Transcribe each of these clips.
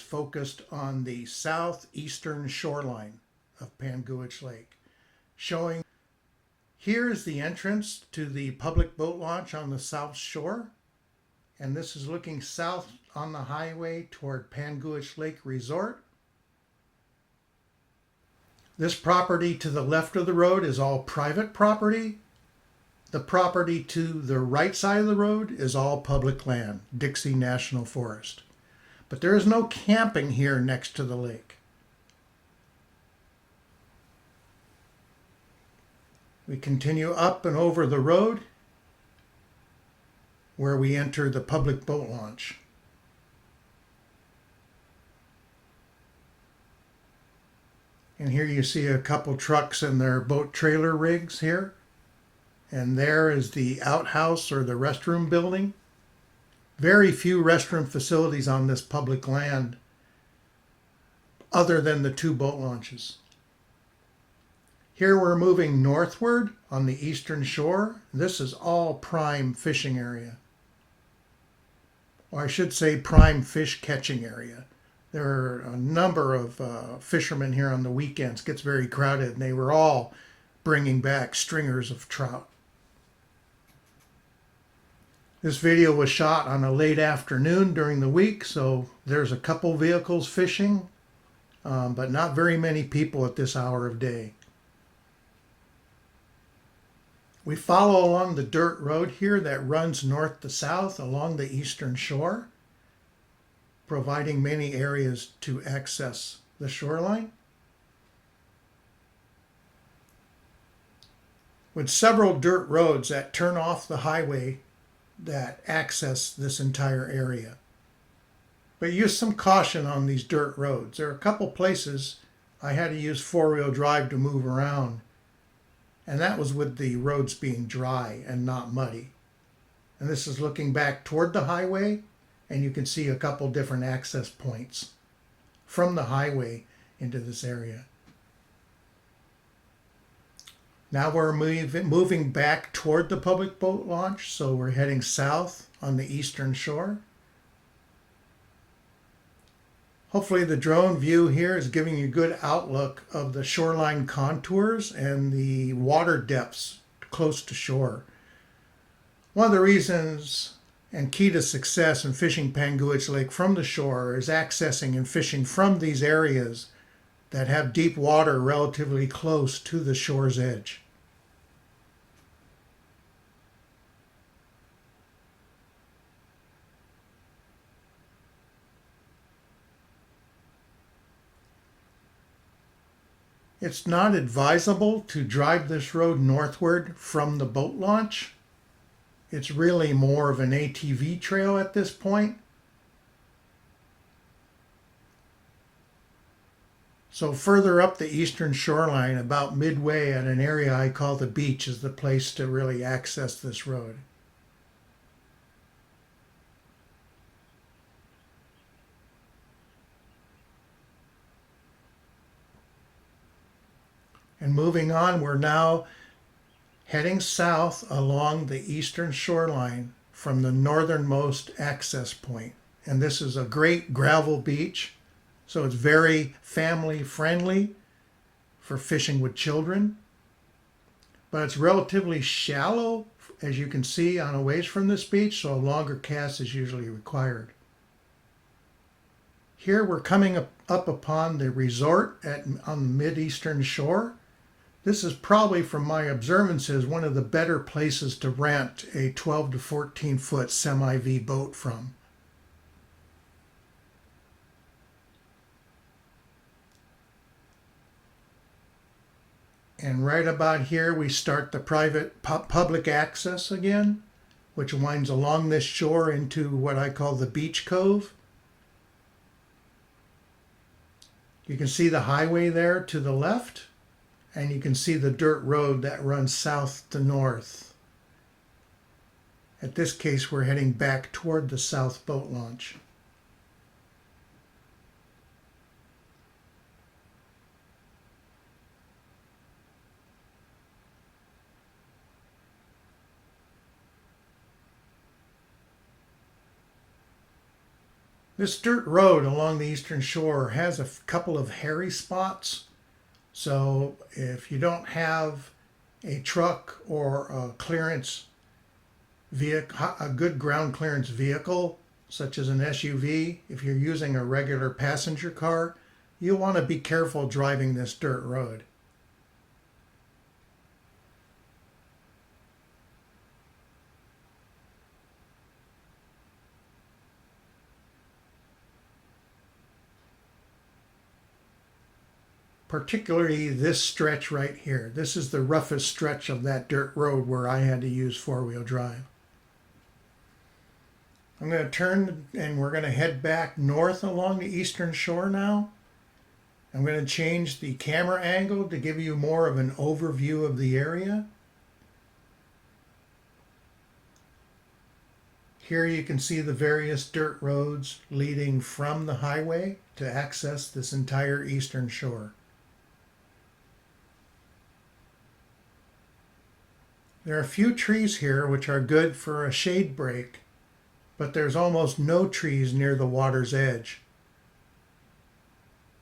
focused on the southeastern shoreline of Panguitch Lake, showing here is the entrance to the public boat launch on the south shore, and this is looking south on the highway toward Panguitch Lake Resort. This property to the left of the road is all private property. The property to the right side of the road is all public land, Dixie National Forest. But there is no camping here next to the lake. We continue up and over the road where we enter the public boat launch. And here you see a couple trucks and their boat trailer rigs here. And there is the outhouse or the restroom building. Very few restroom facilities on this public land other than the 2 boat launches. Here we're moving northward on the eastern shore. This is all prime fishing area. Or I should say prime fish catching area. There are a number of fishermen here on the weekends. It gets very crowded, and they were all bringing back stringers of trout. This video was shot on a late afternoon during the week, so there's a couple vehicles fishing, but not very many people at this hour of day. We follow along the dirt road here that runs north to south along the eastern shore, providing many areas to access the shoreline. With several dirt roads that turn off the highway that access this entire area. But use some caution on these dirt roads. There are a couple places I had to use 4-wheel drive to move around, and that was with the roads being dry and not muddy. And this is looking back toward the highway, and you can see a couple different access points from the highway into this area. Now we're moving back toward the public boat launch, so we're heading south on the eastern shore. Hopefully the drone view here is giving you a good outlook of the shoreline contours and the water depths close to shore. One of the reasons and key to success in fishing Panguitch Lake from the shore is accessing and fishing from these areas that have deep water relatively close to the shore's edge. It's not advisable to drive this road northward from the boat launch. It's really more of an ATV trail at this point. So further up the eastern shoreline, about midway at an area I call the beach, is the place to really access this road. And moving on, we're now heading south along the eastern shoreline from the northernmost access point. And this is a great gravel beach. So it's very family friendly for fishing with children. But it's relatively shallow, as you can see on a ways from this beach, so a longer cast is usually required. Here we're coming up upon the resort on the mid-eastern shore. This is probably, from my observances, one of the better places to rent a 12 to 14 foot semi-V boat from. And right about here we start the private public access again, which winds along this shore into what I call the beach cove. You can see the highway there to the left, and you can see the dirt road that runs south to north. At this case, we're heading back toward the south boat launch. This dirt road along the eastern shore has a couple of hairy spots. So if you don't have a truck or a clearance vehicle, a good ground clearance vehicle, such as an SUV, if you're using a regular passenger car, you'll want to be careful driving this dirt road. Particularly this stretch right here. This is the roughest stretch of that dirt road where I had to use four-wheel drive. I'm going to turn and we're going to head back north along the eastern shore now. I'm going to change the camera angle to give you more of an overview of the area. Here you can see the various dirt roads leading from the highway to access this entire eastern shore. There are a few trees here which are good for a shade break, but there's almost no trees near the water's edge.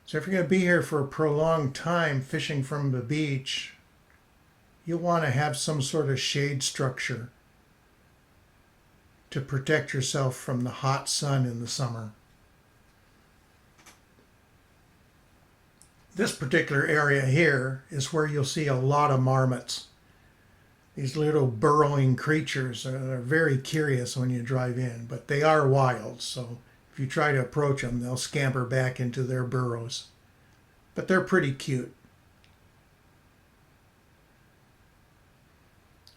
So if you're going to be here for a prolonged time fishing from the beach, you'll want to have some sort of shade structure to protect yourself from the hot sun in the summer. This particular area here is where you'll see a lot of marmots. These little burrowing creatures are very curious when you drive in, but they are wild, so if you try to approach them, they'll scamper back into their burrows. But they're pretty cute.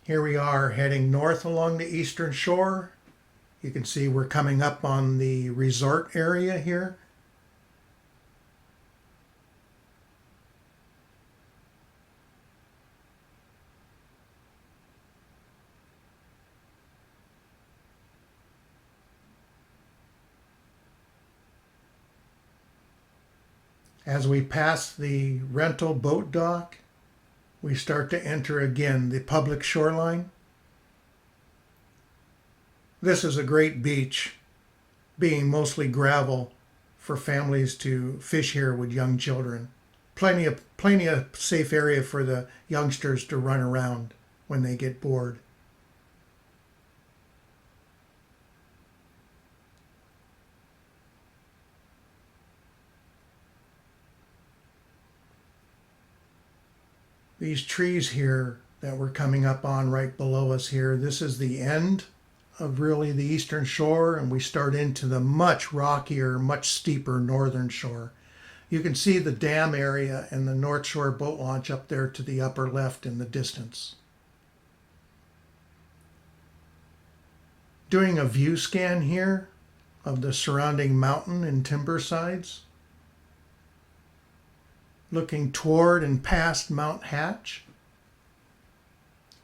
Here we are heading north along the eastern shore. You can see we're coming up on the resort area here. As we pass the rental boat dock, we start to enter again the public shoreline. This is a great beach, being mostly gravel for families to fish here with young children. Plenty of safe area for the youngsters to run around when they get bored. These trees here that we're coming up on right below us here, this is the end of really the eastern shore, and we start into the much rockier, much steeper northern shore. You can see the dam area and the North Shore boat launch up there to the upper left in the distance. Doing a view scan here of the surrounding mountain and timber sides. Looking toward and past Mount Hatch.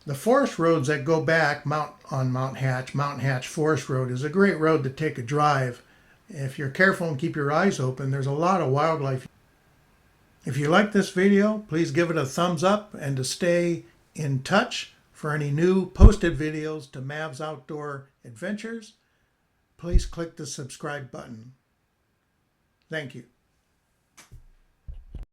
The forest roads that go back on Mount Hatch Forest Road is a great road to take a drive. If you're careful and keep your eyes open, there's a lot of wildlife. If you like this video, please give it a thumbs up, and to stay in touch for any new posted videos to Mav's Outdoor Adventures, please click the subscribe button. Thank you.